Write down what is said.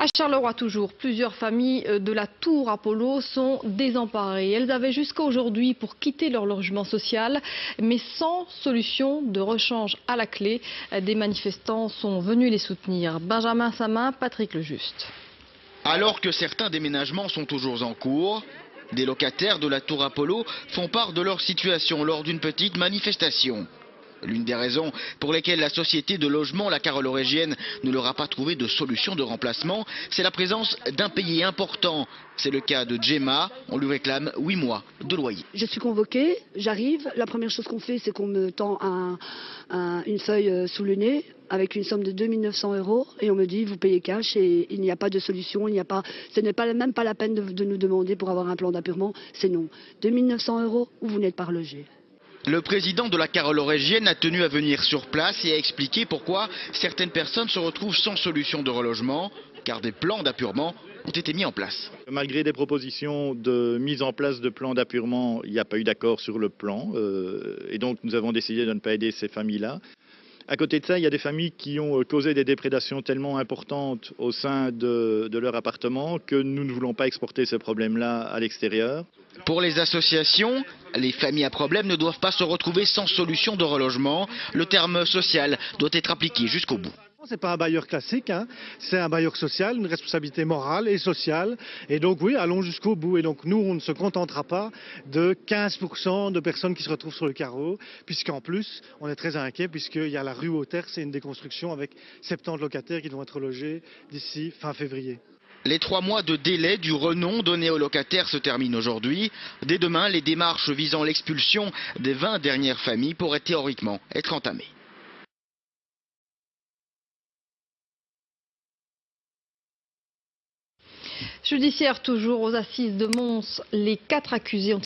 À Charleroi toujours, plusieurs familles de la Tour Apollo sont désemparées. Elles avaient jusqu'à aujourd'hui pour quitter leur logement social, mais sans solution de rechange à la clé. Des manifestants sont venus les soutenir. Benjamin Samin, Patrick Lejuste. Alors que certains déménagements sont toujours en cours, des locataires de la Tour Apollo font part de leur situation lors d'une petite manifestation. L'une des raisons pour lesquelles la société de logement La Carole-Aurégienne ne leur a pas trouvé de solution de remplacement, c'est la présence d'impayés importants. C'est le cas de Gemma, on lui réclame 8 mois de loyer. Je suis convoquée, j'arrive, la première chose qu'on fait c'est qu'on me tend une feuille sous le nez avec une somme de 2 900 € et on me dit vous payez cash et il n'y a pas de solution, ce n'est même pas la peine de nous demander pour avoir un plan d'appurement, c'est non. 2 900 € ou vous n'êtes pas relogé. Le président de La Carole-Aurégienne a tenu à venir sur place et à expliquer pourquoi certaines personnes se retrouvent sans solution de relogement, car des plans d'appurement ont été mis en place. Malgré des propositions de mise en place de plans d'appurement, il n'y a pas eu d'accord sur le plan et donc nous avons décidé de ne pas aider ces familles-là. À côté de ça, il y a des familles qui ont causé des déprédations tellement importantes au sein de leur appartement que nous ne voulons pas exporter ce problème-là à l'extérieur. Pour les associations, les familles à problème ne doivent pas se retrouver sans solution de relogement. Le terme social doit être appliqué jusqu'au bout. Ce n'est pas un bailleur classique, c'est un bailleur social, une responsabilité morale et sociale. Et donc oui, allons jusqu'au bout. Et donc nous, on ne se contentera pas de 15% de personnes qui se retrouvent sur le carreau, puisqu'en plus, on est très inquiet, puisqu'il y a la rue Auterre, c'est une déconstruction avec 70 locataires qui vont être logés d'ici fin février. Les 3 mois de délai du renom donné aux locataires se terminent aujourd'hui. Dès demain, les démarches visant l'expulsion des 20 dernières familles pourraient théoriquement être entamées. Judiciaire toujours aux assises de Mons, les 4 accusés ont